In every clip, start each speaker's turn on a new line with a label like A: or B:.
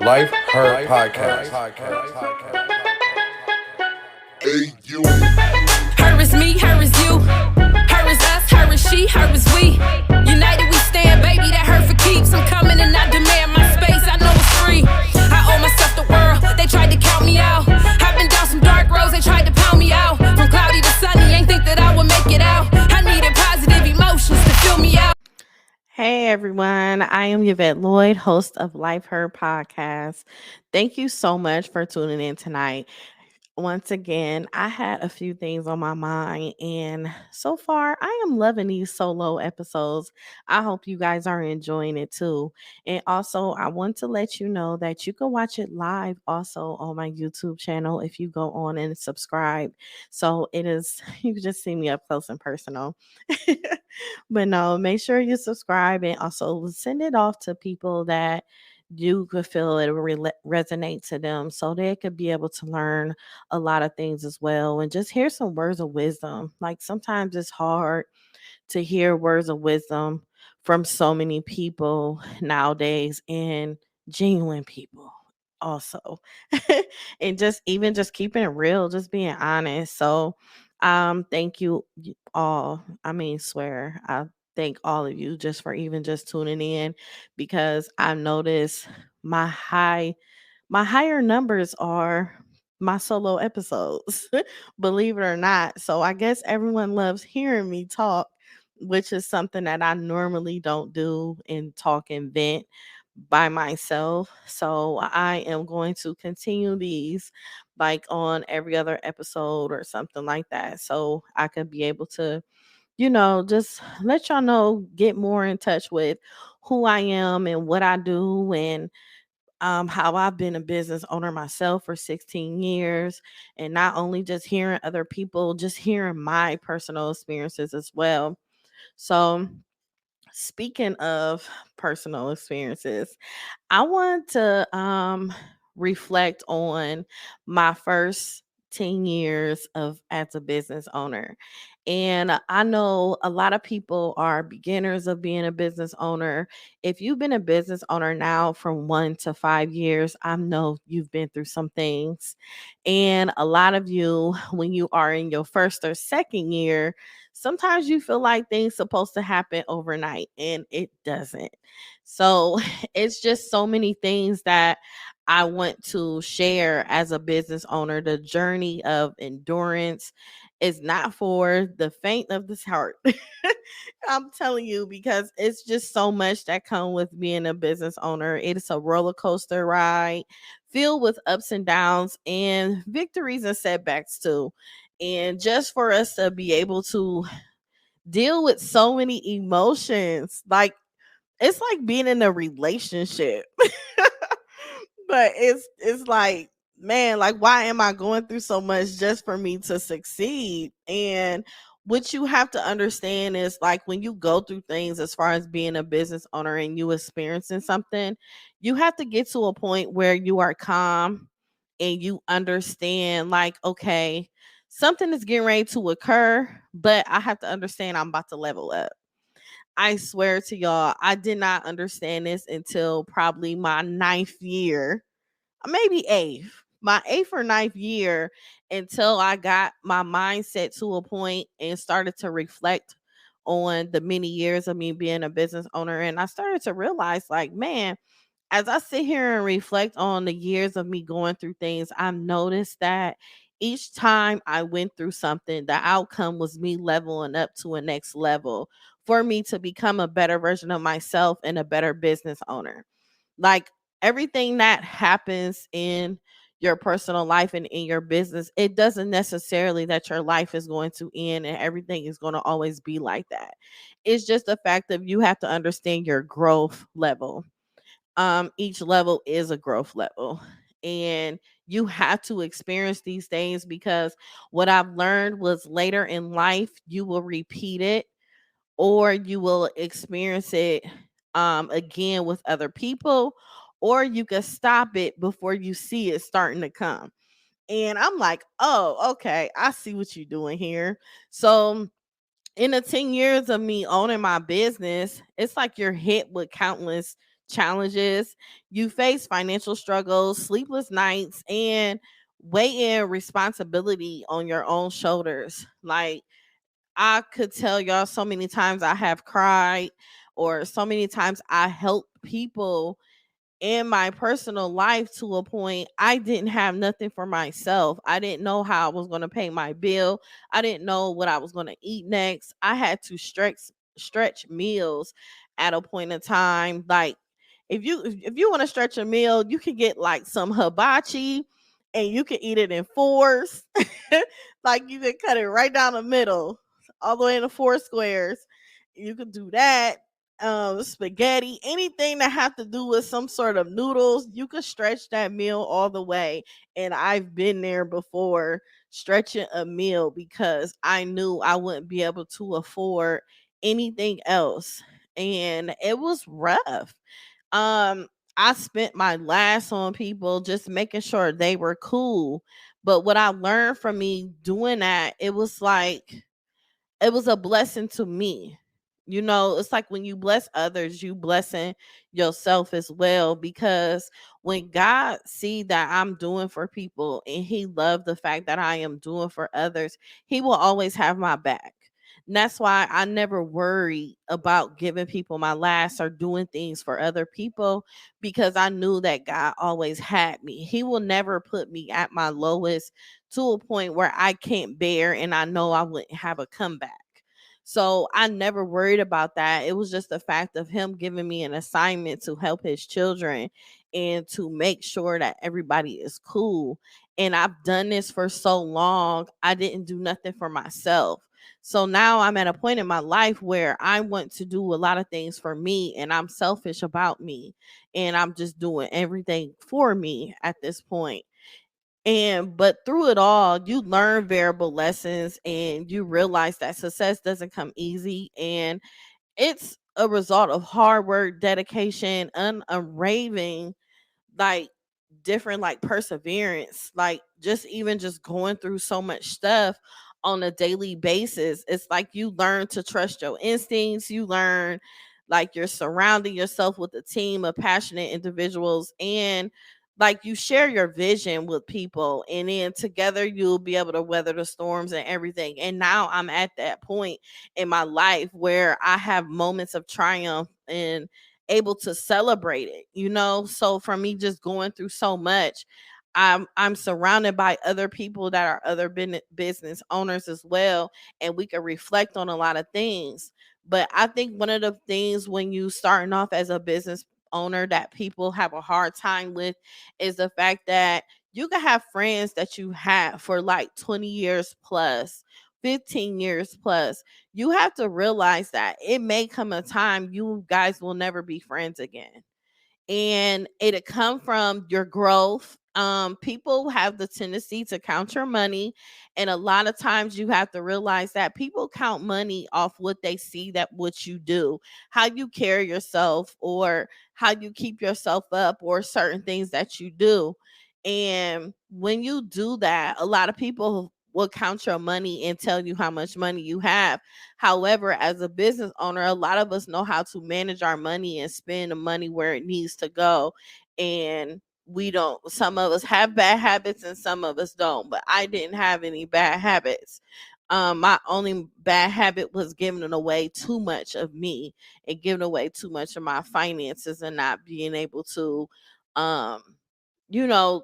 A: Life Her Podcast.
B: Hey, you.
C: Her is me, her is you. Her is us, her is she, her is we. United we stand, baby, that hurt for keeps. I'm coming and I demand my space, I know it's free. I owe myself the world, they tried to count me out. I've been down some dark roads, they tried to pound me out. From cloudy to sunny, ain't think that I would make it out. I needed positive emotions to fill me out.
D: Hey everyone, I am Yvette Lloyd, host of Life Her Podcast. Thank you so much for tuning in tonight. Once again, I had a few things on my mind, and so far, I am loving these solo episodes. I hope you guys are enjoying it too. And also, I want to let you know that you can watch it live also on my YouTube channel if you go on and subscribe. So it is, you can just see me up close and personal. But no, make sure you subscribe and also send it off to people that you could feel it resonate to them so they could be able to learn a lot of things as well and just hear some words of wisdom. Like sometimes it's hard to hear words of wisdom from so many people nowadays and genuine people also. And just even just keeping it real, just being honest. So thank you all. I mean, swear, I thank all of you just for even just tuning in because I've noticed my higher numbers are my solo episodes, believe it or not. So I guess everyone loves hearing me talk, which is something that I normally don't do and talk and vent by myself. So I am going to continue these like on every other episode or something like that. So I could be able to, just let y'all know, get more in touch with who I am and what I do and how I've been a business owner myself for 16 years, and not only just hearing other people, just hearing my personal experiences as well. So, speaking of personal experiences, I want to reflect on my first 10 years of as a business owner. And I know a lot of people are beginners of being a business owner. If you've been a business owner now from 1 to 5 years, I know you've been through some things. And a lot of you, when you are in your first or second year, sometimes you feel like things supposed to happen overnight and it doesn't. So it's just so many things that I want to share as a business owner. The journey of endurance is not for the faint of this heart. I'm telling you, because it's just so much that come with being a business owner. It's a roller coaster ride filled with ups and downs and victories and setbacks too. And just for us to be able to deal with so many emotions, like it's like being in a relationship. But it's like, man, like why am I going through so much just for me to succeed? And what you have to understand is like when you go through things as far as being a business owner and you experiencing something, you have to get to a point where you are calm and you understand like, okay, something is getting ready to occur, but I have to understand I'm about to level up. I swear to y'all, I did not understand this until probably my ninth year, maybe eighth, my eighth or ninth year, until I got my mindset to a point and started to reflect on the many years of me being a business owner. And I started to realize, like, man, as I sit here and reflect on the years of me going through things, I've noticed that each time I went through something, the outcome was me leveling up to a next level for me to become a better version of myself and a better business owner. Like everything that happens in your personal life and in your business, it doesn't necessarily that your life is going to end and everything is going to always be like that. It's just the fact that you have to understand your growth level. Each level is a growth level, and you have to experience these things because what I've learned was later in life you will repeat it or you will experience it again with other people, or you can stop it before you see it starting to come. And I'm like, oh, okay, I see what you're doing here. So in the 10 years of me owning my business, it's like you're hit with countless challenges. You face financial struggles, sleepless nights, and weighing responsibility on your own shoulders. Like, I could tell y'all so many times I have cried, or so many times I helped people in my personal life to a point I didn't have nothing for myself. I didn't know how I was going to pay my bill. I didn't know what I was going to eat next. I had to stretch meals at a point in time. Like, if you want to stretch a meal, you can get like some hibachi and you can eat it in fours. Like, you can cut it right down the middle, all the way into four squares. You can do that. Spaghetti, anything that have to do with some sort of noodles, you could stretch that meal all the way. And I've been there before, stretching a meal because I knew I wouldn't be able to afford anything else. And it was rough. um I spent my last on people, just making sure they were cool. But what I learned from me doing that, it was like, it was a blessing to me. You know, it's like when you bless others, you blessing yourself as well. Because when God see that I'm doing for people and he loved the fact that I am doing for others, he will always have my back. And that's why I never worry about giving people my last or doing things for other people, because I knew that God always had me. He will never put me at my lowest to a point where I can't bear and I know I wouldn't have a comeback. So I never worried about that. It was just the fact of him giving me an assignment to help his children and to make sure that everybody is cool. And I've done this for so long, I didn't do nothing for myself. So now I'm at a point in my life where I want to do a lot of things for me and I'm selfish about me. And I'm just doing everything for me at this point. And but through it all, you learn variable lessons and you realize that success doesn't come easy, and it's a result of hard work, dedication, unraving, like, different, like, perseverance, like, just even just going through so much stuff on a daily basis. It's like you learn to trust your instincts. You learn, like, you're surrounding yourself with a team of passionate individuals, and like, you share your vision with people, and then together you'll be able to weather the storms and everything. And now I'm at that point in my life where I have moments of triumph and able to celebrate it, you know? So for me, just going through so much, I'm surrounded by other people that are other business owners as well, and we can reflect on a lot of things. But I think one of the things when you starting off as a business owner that people have a hard time with is the fact that you can have friends that you have for like 20 years plus, 15 years plus. You have to realize that it may come a time you guys will never be friends again, and it'll come from your growth. People have the tendency to count your money, and a lot of times you have to realize that people count money off what they see, that what you do, how you carry yourself, or how you keep yourself up, or certain things that you do. And when you do that, a lot of people will count your money and tell you how much money you have. However, as a business owner, a lot of us know how to manage our money and spend the money where it needs to go. And we don't, some of us have bad habits and some of us don't, but I didn't have any bad habits. My only bad habit was giving away too much of me and giving away too much of my finances and not being able to, um, you know,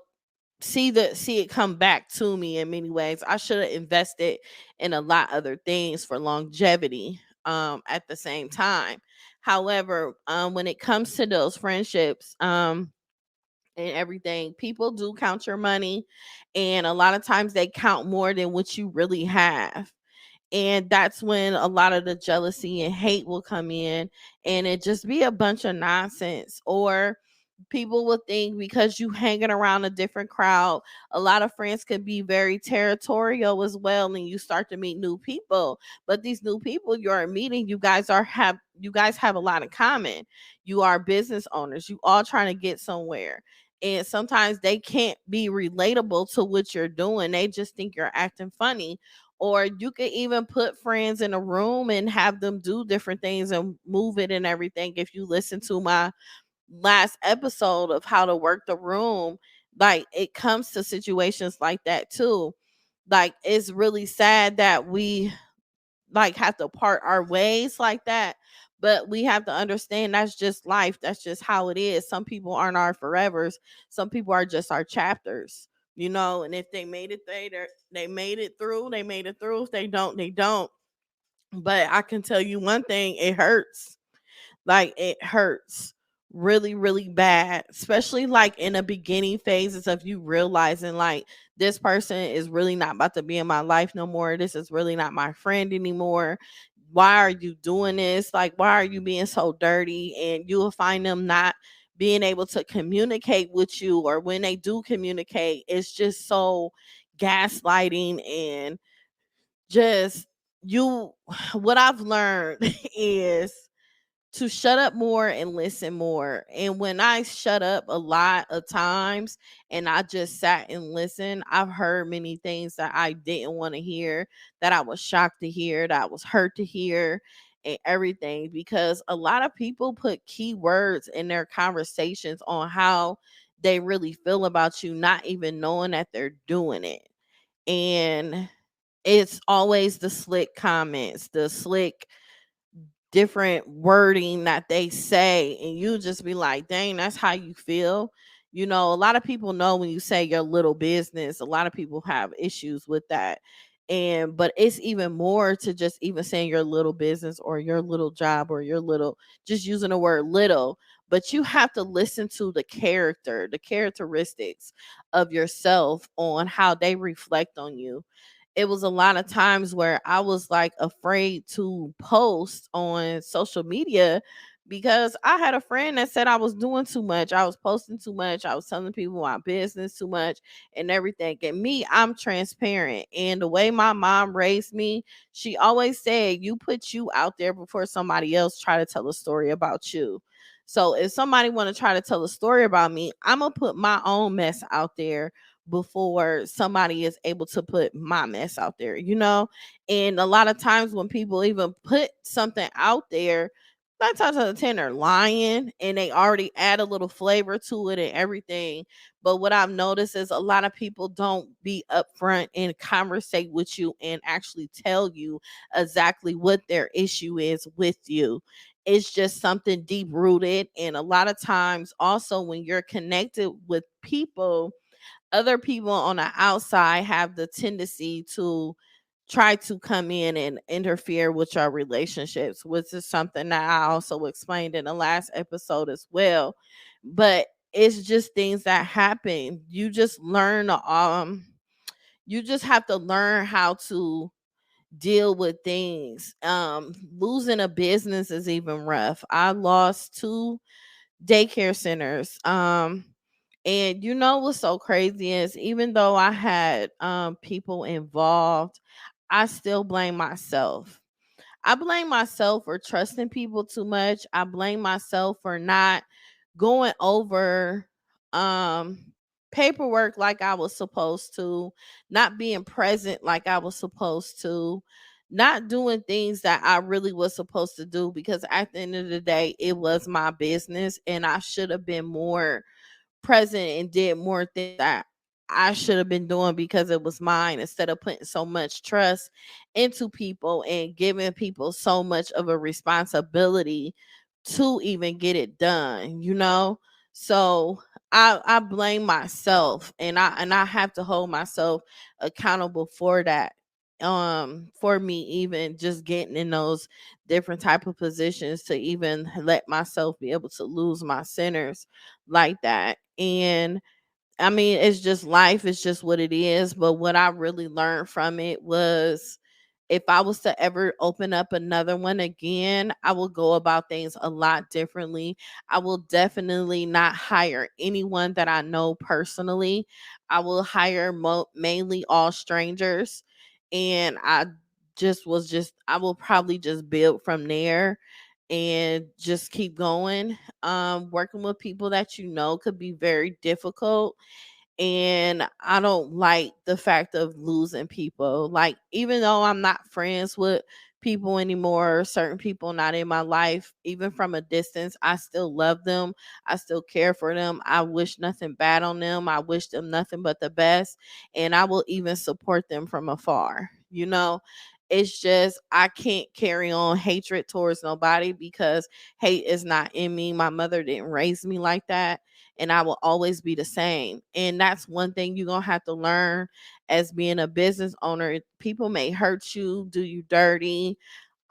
D: see it come back to me in many ways. I should have invested in a lot other things for longevity at the same time. However, when it comes to those friendships and everything, people do count your money, and a lot of times they count more than what you really have. And that's when a lot of the jealousy and hate will come in, and it just be a bunch of nonsense. Or people will think because you hanging around a different crowd, a lot of friends can be very territorial as well, and you start to meet new people. But these new people you're meeting, you guys have a lot in common. You are business owners, you all trying to get somewhere, and sometimes they can't be relatable to what you're doing. They just think you're acting funny. Or you could even put friends in a room and have them do different things and move it and everything. If you listen to last episode of how to work the room, like it comes to situations like that too. Like it's really sad that we like have to part our ways like that, but we have to understand that's just life, that's just how it is. Some people aren't our forevers, some people are just our chapters, and if they made it, they made it through, they made it through. If they don't, they don't. But I can tell you one thing, it hurts. Like it hurts really, really bad, especially like in the beginning phases of you realizing like this person is really not about to be in my life no more. This is really not my friend anymore. Why are you doing this? Like, why are you being so dirty? And you will find them not being able to communicate with you, or when they do communicate, it's just so gaslighting and just you. What I've learned is to shut up more and listen more. And when I shut up a lot of times and I just sat and listened, I've heard many things that I didn't want to hear, that I was shocked to hear, that I was hurt to hear, and everything. Because a lot of people put key words in their conversations on how they really feel about you, not even knowing that they're doing it. And it's always the slick comments, the slick different wording that they say, and you just be like, dang, that's how you feel. A lot of people know when you say your little business, a lot of people have issues with that. And but it's even more to just even saying your little business or your little job or your little, just using the word little. But you have to listen to the characteristics of yourself on how they reflect on you. It was a lot of times where I was like afraid to post on social media because I had a friend that said I was doing too much. I was posting too much. I was telling people my business too much and everything. And me, I'm transparent. And the way my mom raised me, she always said, you put you out there before somebody else try to tell a story about you. So if somebody want to try to tell a story about me, I'm going to put my own mess out there before somebody is able to put my mess out there. And a lot of times when people even put something out there, 9 times out of 10 they're lying and they already add a little flavor to it and everything. But what I've noticed is a lot of people don't be upfront and conversate with you and actually tell you exactly what their issue is with you. It's just something deep rooted. And a lot of times also when you're connected with people, other people on the outside have the tendency to try to come in and interfere with your relationships, which is something that I also explained in the last episode as well. But it's just things that happen. You just have to learn how to deal with things. Losing a business is even rough. I lost two daycare centers. And what's so crazy is even though I had people involved, I still blame myself. I blame myself for trusting people too much. I blame myself for not going over um paperwork like I was supposed to, not being present like I was supposed to, not doing things that I really was supposed to do, because at the end of the day it was my business and I should have been more present and did more things that I should have been doing because it was mine, instead of putting so much trust into people and giving people so much of a responsibility to even get it done. So I blame myself, and I have to hold myself accountable for that. For me even just getting in those different type of positions to even let myself be able to lose my centers like that. And I mean, it's just life, it's just what it is. But what I really learned from it was, if I was to ever open up another one again, I will go about things a lot differently. I will definitely not hire anyone that I know personally. I will hire mainly all strangers. And I will probably just build from there and just keep going. Working with people that could be very difficult, and I don't like the fact of losing people. Like, even though I'm not friends with people anymore, certain people not in my life, even from a distance. I still love them. I still care for them. I wish nothing bad on them. I wish them nothing but the best. And I will even support them from afar. It's just I can't carry on hatred towards nobody because hate is not in me. My mother didn't raise me like that. And I will always be the same. And that's one thing you're going to have to learn as being a business owner. People may hurt you, do you dirty.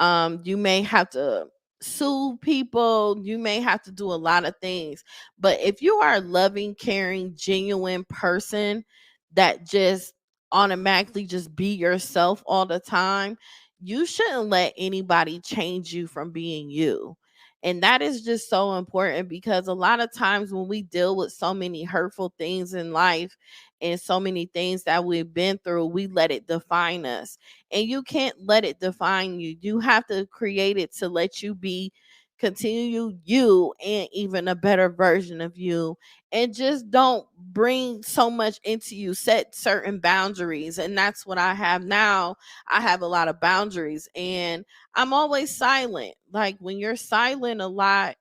D: You may have to sue people. You may have to do a lot of things. But if you are a loving, caring, genuine person that just automatically just be yourself all the time, you shouldn't let anybody change you from being you. And that is just so important because a lot of times when we deal with so many hurtful things in life and so many things that we've been through, we let it define us. And you can't let it define you. You have to create it to let you be continue you and even a better version of you, and just don't bring so much into you. Set certain boundaries, and that's what I have now. I have a lot of boundaries, and I'm always silent. Like when you're silent a lot,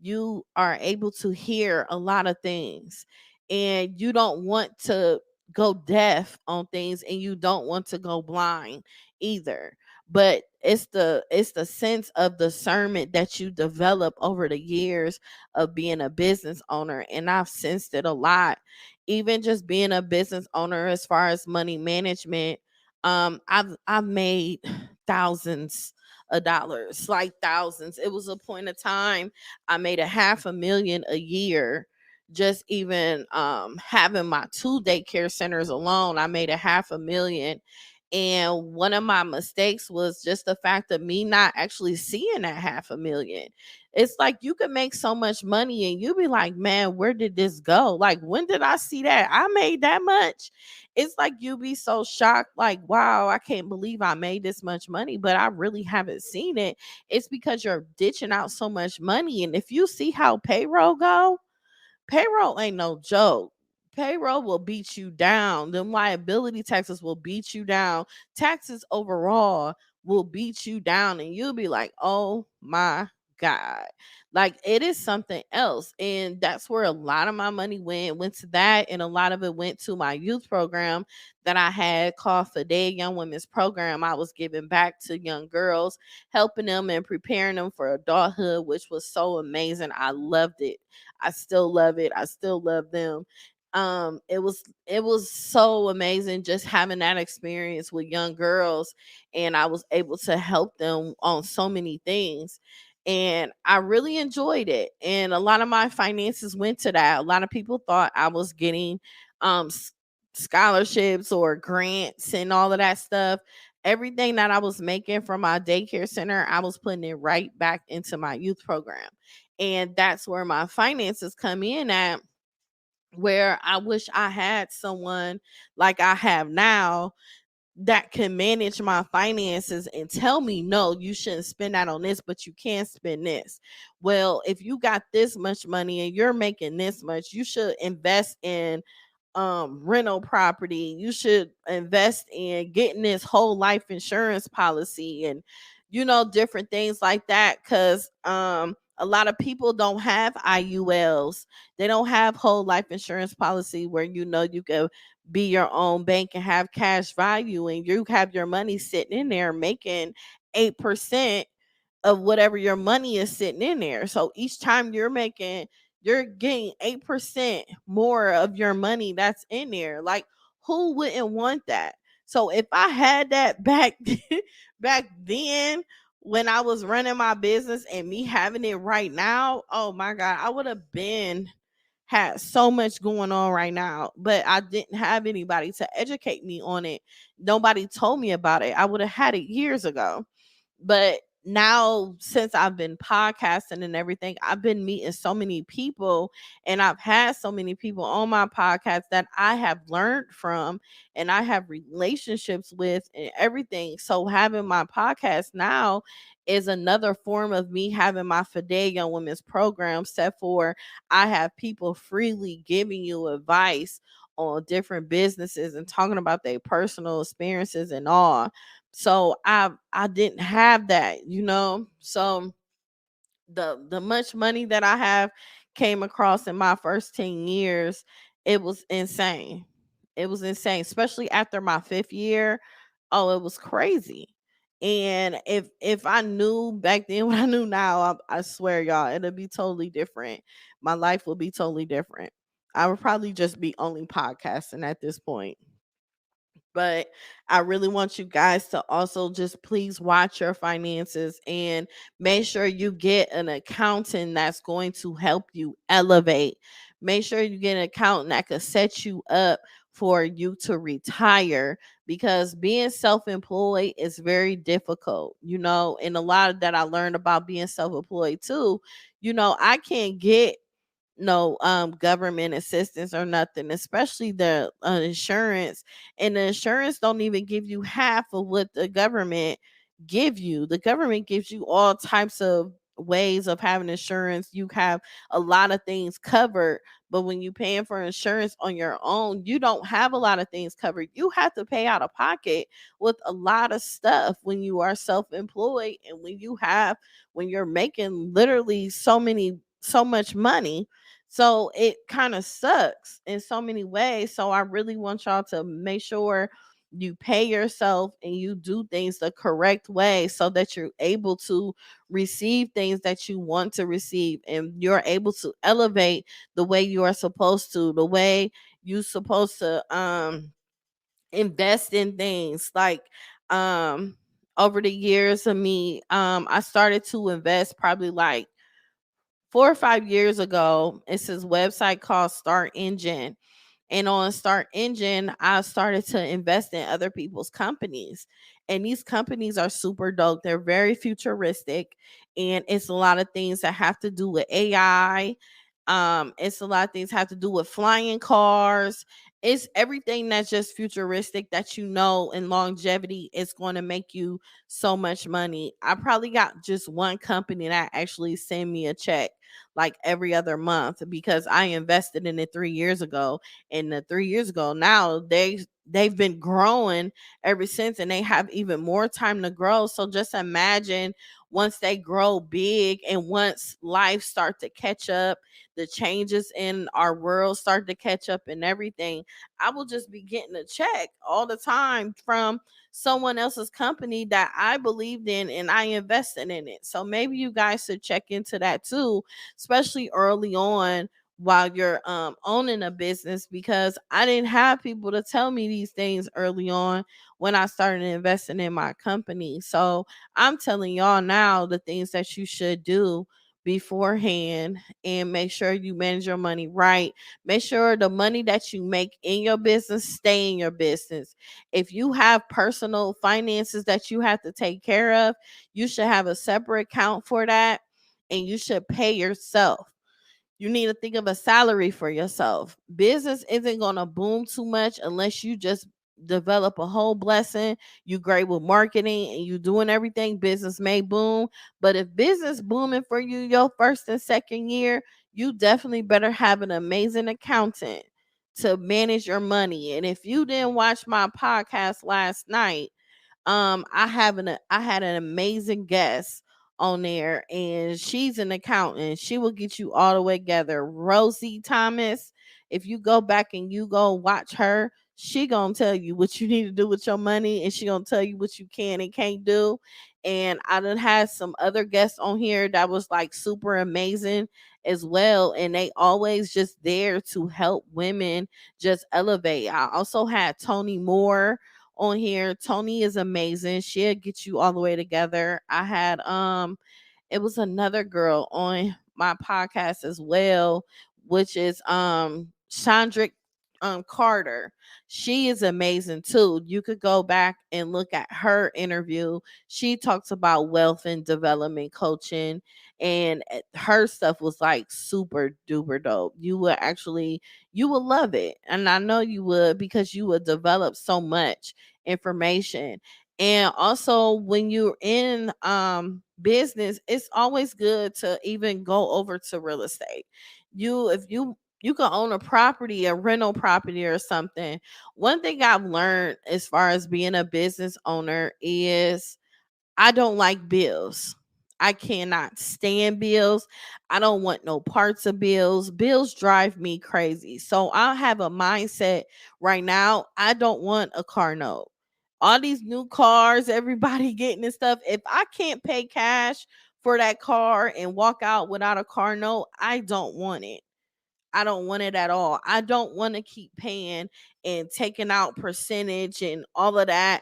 D: you are able to hear a lot of things, and you don't want to go deaf on things, and you don't want to go blind either. But it's the sense of discernment that you develop over the years of being a business owner, and I've sensed it a lot. Even just being a business owner as far as money management, I've made thousands of dollars, like thousands. It was a point of time I made a half a million a year. Just even having my two daycare centers alone, I made a half a million. And one of my mistakes was just the fact of me not actually seeing that half a million. It's like you could make so much money and you be like, man, where did this go? Like, when did I see that? I made that much. It's like you be so shocked, like, wow, I can't believe I made this much money, but I really haven't seen it. It's because you're ditching out so much money. And if you see how payroll go, payroll ain't no joke. Payroll will beat you down. Them liability taxes will beat you down. Taxes overall will beat you down. And you'll be like, oh my God. Like it is something else. And that's where a lot of my money went to that. And a lot of it went to my youth program that I had called Fidel Young Women's Program. I was giving back to young girls, helping them and preparing them for adulthood, which was so amazing. I loved it. I still love it. I still love them. It was so amazing just having that experience with young girls, and I was able to help them on so many things. And I really enjoyed it. And a lot of my finances went to that. A lot of people thought I was getting um s- scholarships or grants and all of that stuff. Everything that I was making from my daycare center, I was putting it right back into my youth program. And that's where my finances come in at, where I wish I had someone like I have now that can manage my finances and tell me, no, you shouldn't spend that on this, but you can spend this. Well, if you got this much money and you're making this much, you should invest in rental property. You should invest in getting this whole life insurance policy, and different things like that, cuz a lot of people don't have IULs. They don't have whole life insurance policy where you can be your own bank and have cash value, and you have your money sitting in there making 8% of whatever your money is sitting in there. So each time you're getting 8% more of your money that's in there. Like, who wouldn't want that? So if I had that back back then when I was running my business and me having it right now, oh my God, I would have been had so much going on right now, but I didn't have anybody to educate me on it. Nobody told me about it. I would have had it years ago. But now, since I've been podcasting and everything, I've been meeting so many people, and I've had so many people on my podcast that I have learned from and I have relationships with and everything. So having my podcast now is another form of me having my Fidel Young Women's Program set for. I have people freely giving you advice on different businesses and talking about their personal experiences and all. So I didn't have that, So the much money that I have came across in my first 10 years, it was insane. It was insane, especially after my 5th year. Oh, it was crazy. And if I knew back then what I knew now, I swear y'all, it'll be totally different. My life will be totally different. I would probably just be only podcasting at this point. But I really want you guys to also just please watch your finances and make sure you get an accountant that's going to help you elevate. Make sure you get an accountant that could set you up for you to retire, because being self-employed is very difficult, and a lot of that I learned about being self-employed too. I can't get no government assistance or nothing, especially the insurance. And the insurance don't even give you half of what the government give you. The government gives you all types of ways of having insurance. You have a lot of things covered, but when you paying for insurance on your own, you don't have a lot of things covered. You have to pay out of pocket with a lot of stuff when you are self-employed, and when you're making literally so much money. So it kind of sucks in so many ways. So I really want y'all to make sure you pay yourself and you do things the correct way so that you're able to receive things that you want to receive, and you're able to elevate the way you are supposed to, the way you're supposed to invest in things like over the years of me, I started to invest probably like 4 or 5 years ago. It's this website called Start Engine. And on Start Engine, I started to invest in other people's companies. And these companies are super dope. They're very futuristic. And it's a lot of things that have to do with AI. It's a lot of things have to do with flying cars. It's everything that's just futuristic that and longevity is going to make you so much money. I probably got just one company that actually send me a check like every other month because I invested in it 3 years ago. And the 3 years ago now they've been growing ever since, and they have even more time to grow. So just imagine once they grow big and once life start to catch up, the changes in our world start to catch up and everything, I will just be getting a check all the time from someone else's company that I believed in and I invested in it. So maybe you guys should check into that too, especially early on while you're owning a business, because I didn't have people to tell me these things early on when I started investing in my company. So I'm telling y'all now the things that you should do beforehand, and make sure you manage your money right. Make sure the money that you make in your business stay in your business. If you have personal finances that you have to take care of, you should have a separate account for that, and you should pay yourself. You need to think of a salary for yourself. Business isn't going to boom too much unless you just develop a whole blessing. You great with marketing and you doing everything. Business may boom. But if business booming for you your first and second year, you definitely better have an amazing accountant to manage your money. And if you didn't watch my podcast last night, I had an amazing guest on there, and she's an accountant. She will get you all the way together. Rosie Thomas. If you go back and you go watch her, she gonna tell you what you need to do with your money, and she gonna tell you what you can and can't do. And I done had some other guests on here that was like super amazing as well, and they always just there to help women just elevate. I also had Tony Moore on here. Tony is amazing. She'll get you all the way together. I had it was another girl on my podcast as well, which is Chandrick Carter. She is amazing too. You could go back and look at her interview. She talks about wealth and development coaching, and her stuff was like super duper dope. You would love it, and I know you would, because you would develop so much information. And also when you're in business, it's always good to even go over to real estate. If you you can own a property, a rental property or something. One thing I've learned as far as being a business owner is I don't like bills. I cannot stand bills. I don't want no parts of bills. Bills drive me crazy. So I have a mindset right now. I don't want a car note. All these new cars, everybody getting and stuff. If I can't pay cash for that car and walk out without a car note, I don't want it. I don't want it at all. I don't want to keep paying and taking out percentage and all of that.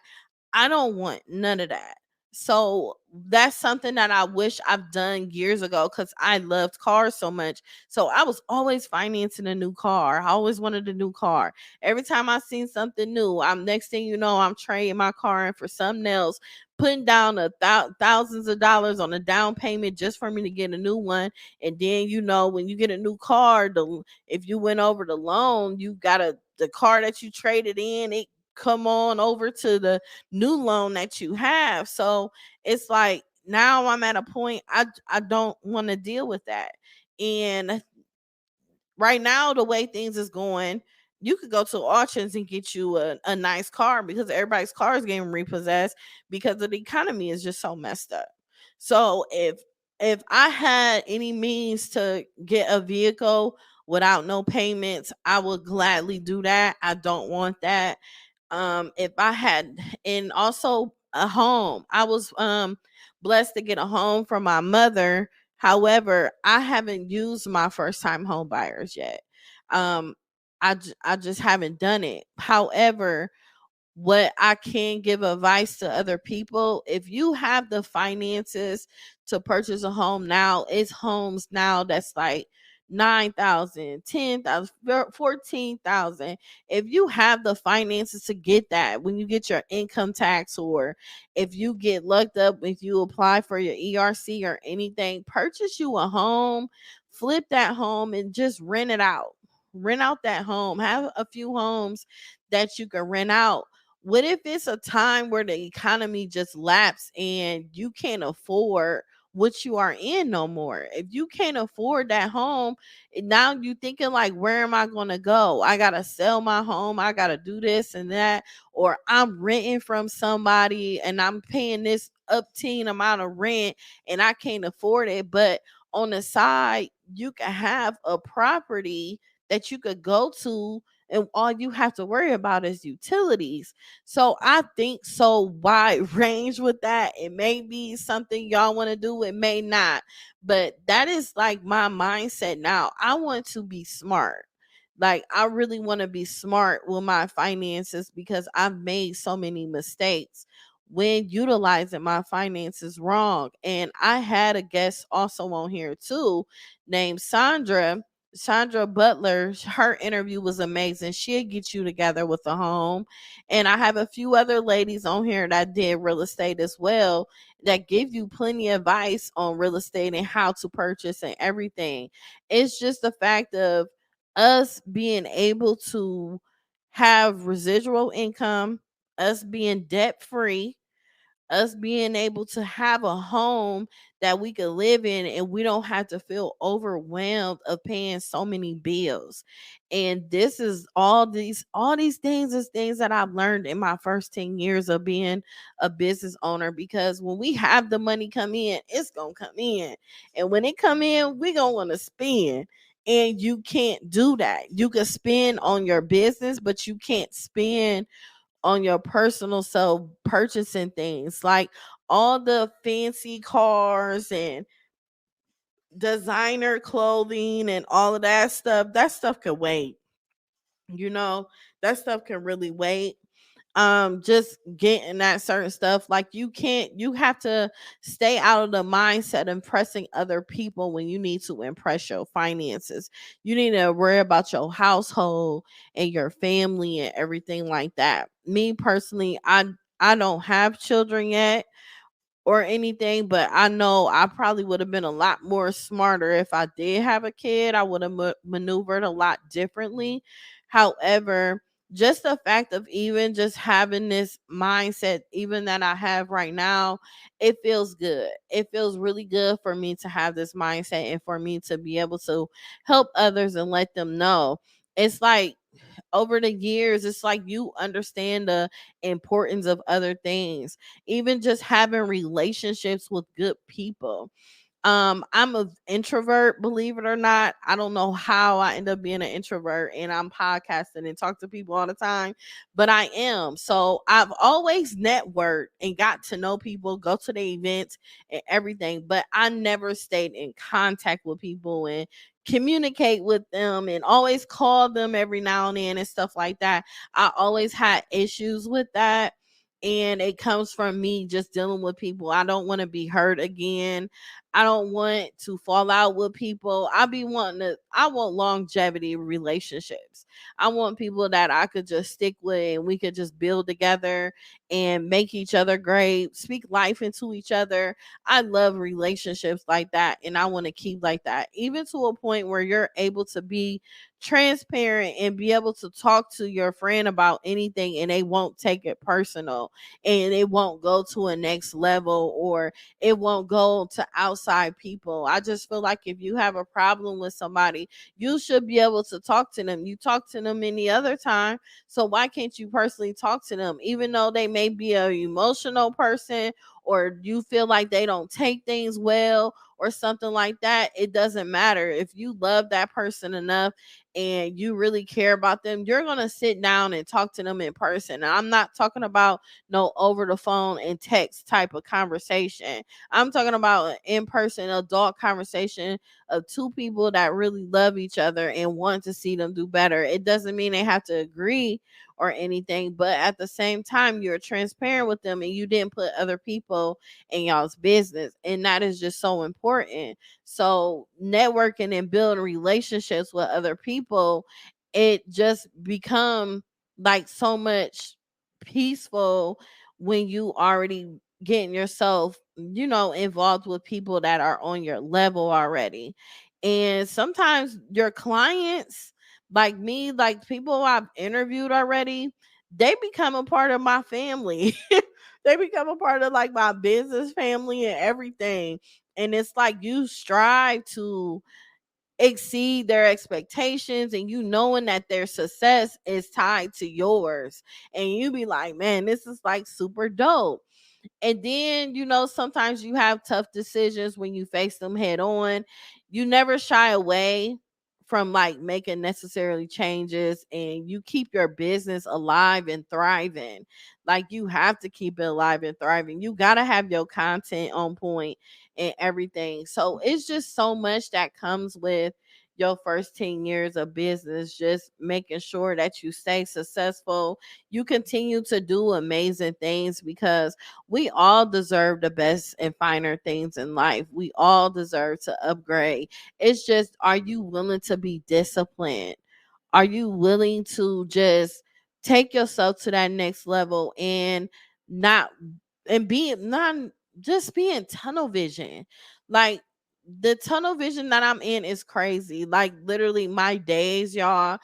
D: I don't want none of that. So that's something that I wish I've done years ago because I loved cars so much. So I was always financing a new car. I always wanted a new car. Every time I seen something new, I'm next thing you know, I'm trading my car in for something else, putting down thousands of dollars on a down payment just for me to get a new one. And then when you get a new car, if you went over the loan, you got the car that you traded in, it come on over to the new loan that you have. So it's like now I'm at a point I don't want to deal with that. And right now the way things is going, you could go to auctions and get you a nice car because everybody's car is getting repossessed because of the economy is just so messed up. So if I had any means to get a vehicle without no payments, I would gladly do that. I don't want that. If I had, and also a home, I was blessed to get a home from my mother. However, I haven't used my first time home buyers yet. um I just haven't done it. However, what I can give advice to other people, if you have the finances to purchase a home now, it's homes now that's like 9,000, 10,000, 14,000. If you have the finances to get that, when you get your income tax, or if you get looked up, if you apply for your ERC or anything, purchase you a home, flip that home and just rent it out. Rent out that home. Have a few homes that you can rent out. What if it's a time where the economy just lapsed and you can't afford what you are in no more? If you can't afford that home, and now you thinking like, where am I going to go? I got to sell my home. I got to do this and that. Or I'm renting from somebody and I'm paying this upteen amount of rent and I can't afford it. But on the side, you can have a property that you could go to and all you have to worry about is utilities. So I think so wide range with that. It may be something y'all want to do, it may not. But that is like my mindset now. I want to be smart. Like I really want to be smart with my finances because I've made so many mistakes when utilizing my finances wrong. And I had a guest also on here too named Sandra Butler. Her interview was amazing. She'll get you together with a home. And I have a few other ladies on here that did real estate as well that give you plenty of advice on real estate and how to purchase and everything. It's just the fact of us being able to have residual income, us being debt free, us being able to have a home that we could live in and we don't have to feel overwhelmed of paying so many bills. And this is all these things is things that I've learned in my first 10 years of being a business owner, because when we have the money come in, it's going to come in. And when it come in, we going to want to spend. And you can't do that. You can spend on your business, but you can't spend on your personal self purchasing things like all the fancy cars and designer clothing and all of that stuff. That stuff can wait. You know, that stuff can really wait. Just getting that certain stuff, like you have to stay out of the mindset of impressing other people when you need to impress your finances. You need to worry about your household and your family and everything like that. Me personally, I don't have children yet or anything, but I know I probably would have been a lot more smarter if I did have a kid. I would have maneuvered a lot differently. However, just the fact of even just having this mindset, even that I have right now, it feels good. It feels really good for me to have this mindset and for me to be able to help others and let them know. It's like over the years, it's like you understand the importance of other things, even just having relationships with good people. I'm an introvert, believe it or not. I don't know how I end up being an introvert and I'm podcasting and talk to people all the time, but I am. So I've always networked and got to know people, go to the events and everything, but I never stayed in contact with people and communicate with them and always call them every now and then and stuff like that. I always had issues with that. And it comes from me just dealing with people. I don't want to be hurt again. I don't want to fall out with people. I want longevity relationships. I want people that I could just stick with and we could just build together and make each other great, speak life into each other. I love relationships like that and I want to keep like that. Even to a point where you're able to be transparent and be able to talk to your friend about anything and they won't take it personal and it won't go to a next level or it won't go to outside people. I just feel like if you have a problem with somebody, you should be able to talk to them. You talk to them any other time. So why can't you personally talk to them? Even though they may be an emotional person or you feel like they don't take things well or something like that, it doesn't matter. If you love that person enough and you really care about them, you're going to sit down and talk to them in person. And I'm not talking about no over the phone and text type of conversation. I'm talking about an in-person adult conversation of two people that really love each other and want to see them do better. It doesn't mean they have to agree or anything, but at the same time, you're transparent with them and you didn't put other people in y'all's business. And that is just so important. So, networking and building relationships with other people, it just become like so much peaceful when you already getting yourself, involved with people that are on your level already. And sometimes your clients, like me, like people I've interviewed already, they become a part of my family. They become a part of like my business family and everything. And it's like you strive to exceed their expectations and you knowing that their success is tied to yours. And you be like, man, this is like super dope. And then, sometimes you have tough decisions when you face them head on. You never shy away from like making necessarily changes and you keep your business alive and thriving. Like you have to keep it alive and thriving. You got to have your content on point and everything. So it's just so much that comes with your first 10 years of business, just making sure that you stay successful. You continue to do amazing things because we all deserve the best and finer things in life. We all deserve to upgrade. It's just, are you willing to be disciplined? Are you willing to just take yourself to that next level and not and be not just be in tunnel vision? Like the tunnel vision that I'm in is crazy. Like literally my days, y'all,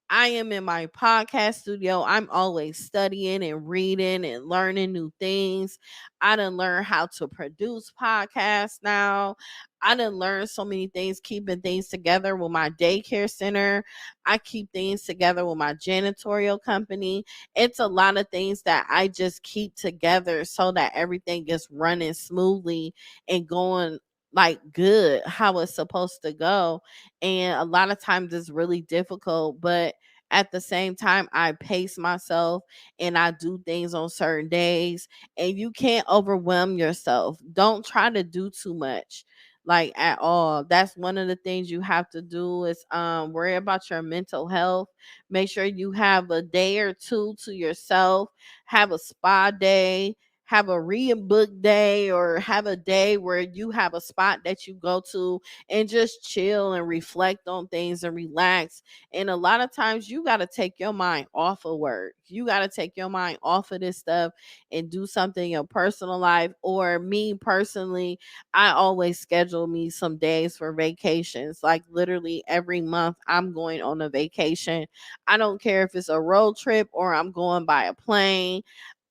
D: I am in my podcast studio. I'm always studying and reading and learning new things. I done learned how to produce podcasts now. I done learned so many things, keeping things together with my daycare center. I keep things together with my janitorial company. It's a lot of things that I just keep together so that everything is running smoothly and going like good how it's supposed to go. And a lot of times it's really difficult, but at the same time I pace myself and I do things on certain days. And you can't overwhelm yourself. Don't try to do too much, like at all. That's one of the things you have to do is worry about your mental health. Make sure you have a day or two to yourself. Have a spa day, have a reading book day, or have a day where you have a spot that you go to and just chill and reflect on things and relax. And a lot of times you got to take your mind off of work. You got to take your mind off of this stuff and do something in your personal life. Or me personally, I always schedule me some days for vacations. Like literally every month I'm going on a vacation. I don't care if it's a road trip or I'm going by a plane.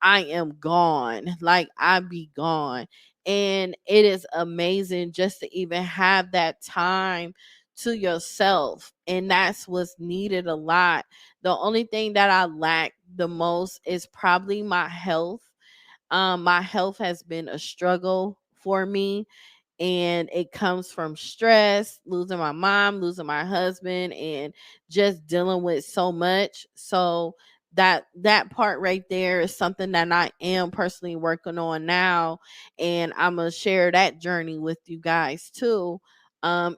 D: I am gone. Like I be gone. And it is amazing just to even have that time to yourself. And that's what's needed a lot. The only thing that I lack the most is probably my health. My health has been a struggle for me, and it comes from stress, losing my mom, losing my husband, and just dealing with so much. So that part right there is something that I am personally working on now, and I'm gonna share that journey with you guys too.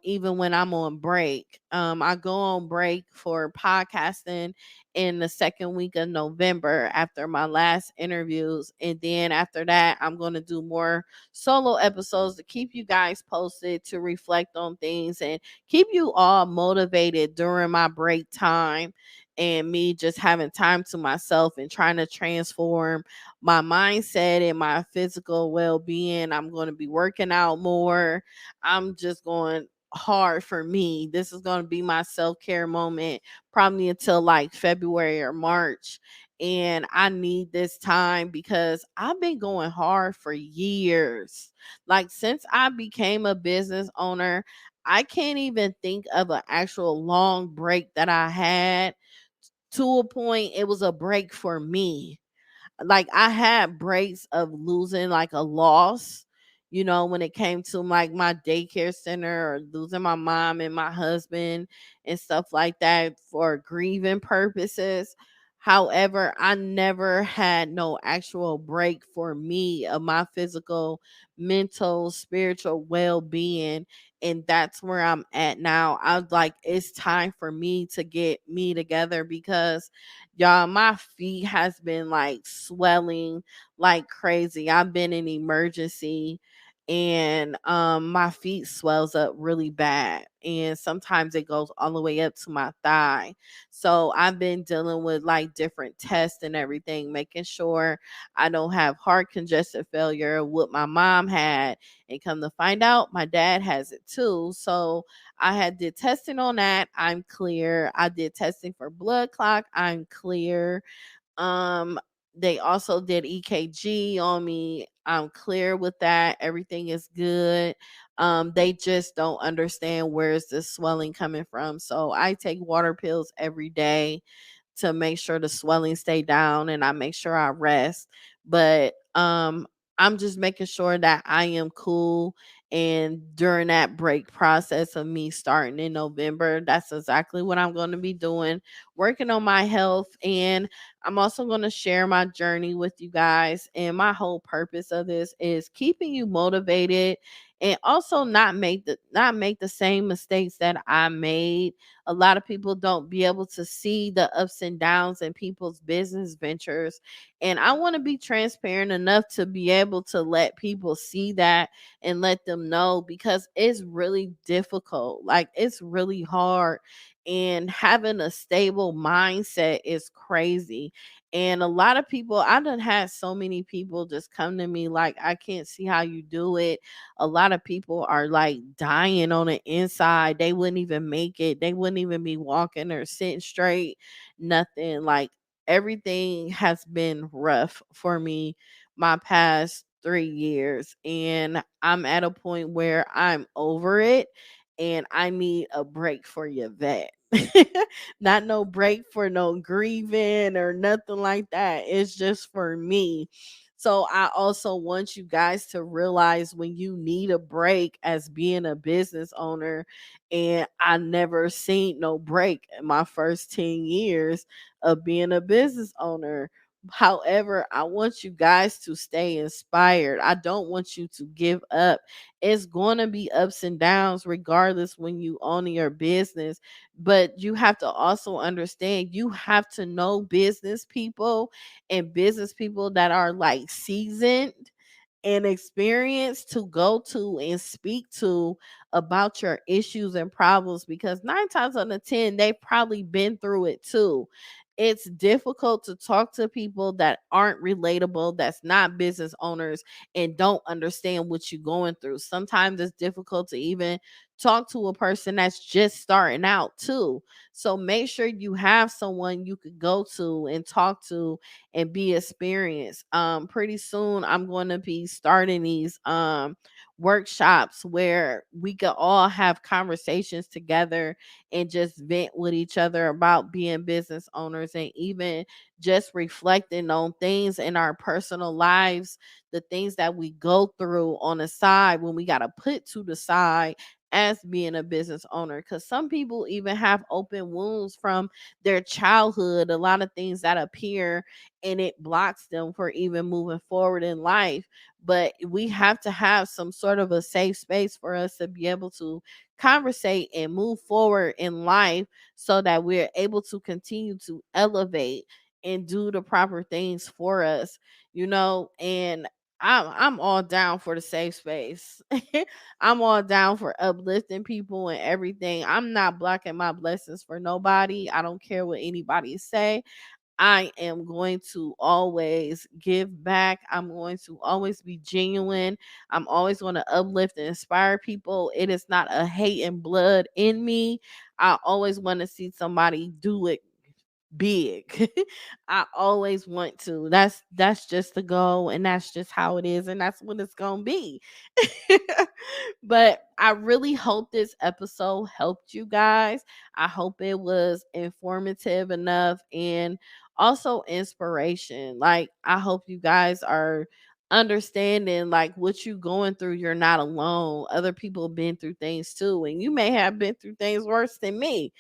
D: Even when I'm on break, I go on break for podcasting in the second week of November after my last interviews, and then after that I'm going to do more solo episodes to keep you guys posted, to reflect on things and keep you all motivated during my break time, and me just having time to myself and trying to transform my mindset and my physical well-being. I'm going to be working out more. I'm just going hard for me. This is going to be my self-care moment probably until like February or March. And I need this time because I've been going hard for years. Like since I became a business owner, I can't even think of an actual long break that I had. To a point, it was a break for me. Like I had breaks of losing like a loss, when it came to like my daycare center, or losing my mom and my husband and stuff like that for grieving purposes. However, I never had no actual break for me of my physical, mental, spiritual well-being. And that's where I'm at now. I was like, it's time for me to get me together, because y'all, my feet has been like swelling like crazy. I've been in emergency, and my feet swells up really bad, and sometimes it goes all the way up to my thigh. So I've been dealing with like different tests and everything, making sure I don't have heart congestive failure, what my mom had. And come to find out, my dad has it too. So I had did testing on that. I'm clear. I did testing for blood clot. I'm clear. Um, they also did EKG on me. I'm clear with that. Everything is good. They just don't understand where's the swelling coming from. So I take water pills every day to make sure the swelling stay down, and I make sure I rest. But I'm just making sure that I am cool. And during that break process of me starting in November, that's exactly what I'm going to be doing, working on my health. And I'm also going to share my journey with you guys. And my whole purpose of this is keeping you motivated, and also not make the same mistakes that I made. A lot of people don't be able to see the ups and downs in people's business ventures. And I want to be transparent enough to be able to let people see that and let them know, because it's really difficult. Like it's really hard. And having a stable mindset is crazy. And a lot of people, I done had so many people just come to me like, I can't see how you do it. A lot of people are like dying on the inside. They wouldn't even make it. They wouldn't even be walking or sitting straight. Nothing. Like everything has been rough for me my past 3 years. And I'm at a point where I'm over it, and I need a break for Yvette. Not no break for no grieving or nothing like that. It's just for me. So I also want you guys to realize when you need a break as being a business owner. And I never seen no break in my first 10 years of being a business owner. However, I want you guys to stay inspired. I don't want you to give up. It's going to be ups and downs regardless when you own your business, but you have to also understand you have to know business people and business people that are like seasoned and experience to go to and speak to about your issues and problems, because 9 times out of 10 they've probably been through it too. It's difficult to talk to people that aren't relatable, that's not business owners, and don't understand what you're going through. Sometimes it's difficult to even talk to a person that's just starting out too. So make sure you have someone you could go to and talk to and be experienced. Pretty soon I'm going to be starting these workshops where we could all have conversations together and just vent with each other about being business owners, and even just reflecting on things in our personal lives, the things that we go through on the side when we got to put to the side as being a business owner, because some people even have open wounds from their childhood, a lot of things that appear, and it blocks them for even moving forward in life. But we have to have some sort of a safe space for us to be able to conversate and move forward in life, so that we're able to continue to elevate and do the proper things for us, and I'm all down for the safe space. I'm all down for uplifting people and everything. I'm not blocking my blessings for nobody. I don't care what anybody say. I am going to always give back. I'm going to always be genuine. I'm always going to uplift and inspire people. It is not a hate and blood in me. I always want to see somebody do it big. I always want to. That's just the goal, and that's just how it is, and that's what it's going to be. But I really hope this episode helped you guys. I hope it was informative enough and also inspiration. Like, I hope you guys are understanding like what you going through, you're not alone. Other people been through things too, and you may have been through things worse than me.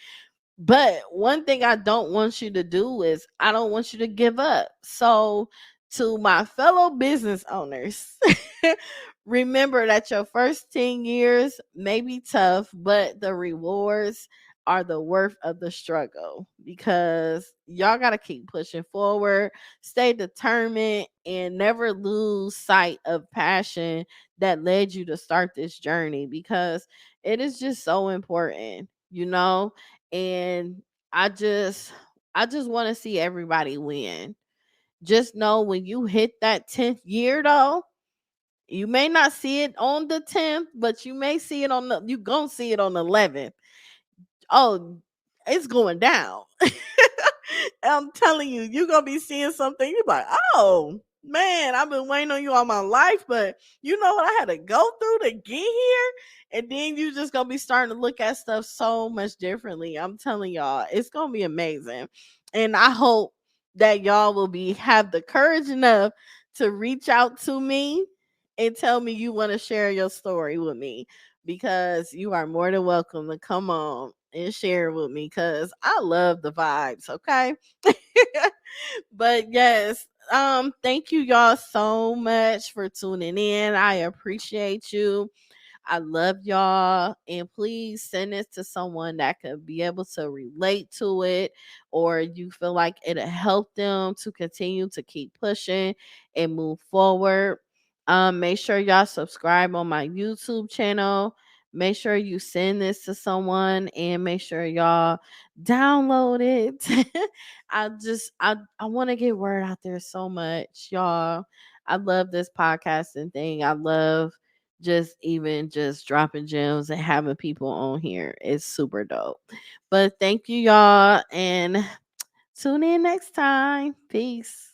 D: But one thing I don't want you to do is I don't want you to give up. So, to my fellow business owners, remember that your first 10 years may be tough, but the rewards are the worth of the struggle, because y'all got to keep pushing forward, stay determined, and never lose sight of passion that led you to start this journey, because it is just so important. And I just want to see everybody win. Just know when you hit that 10th year though, you may not see it on the 10th, but you may see it on the you going to see it on the 11th. Oh, it's going down. I'm telling you, you're gonna be seeing something. You're like, oh man, I've been waiting on you all my life, but you know what I had to go through to get here? And then you just gonna be starting to look at stuff so much differently. I'm telling y'all, it's gonna be amazing. And I hope that y'all will be have the courage enough to reach out to me and tell me you want to share your story with me, because you are more than welcome to come on and share with me, because I love the vibes. Okay. But yes, thank you y'all so much for tuning in. I appreciate you. I love y'all. And please send this to someone that could be able to relate to it, or you feel like it'll help them to continue to keep pushing and move forward. Make sure y'all subscribe on my YouTube channel. Make sure you send this to someone, and make sure y'all download it. I want to get word out there so much, y'all. I love this podcasting thing. I love just dropping gems and having people on here. It's super dope. But thank you, y'all, and tune in next time. Peace.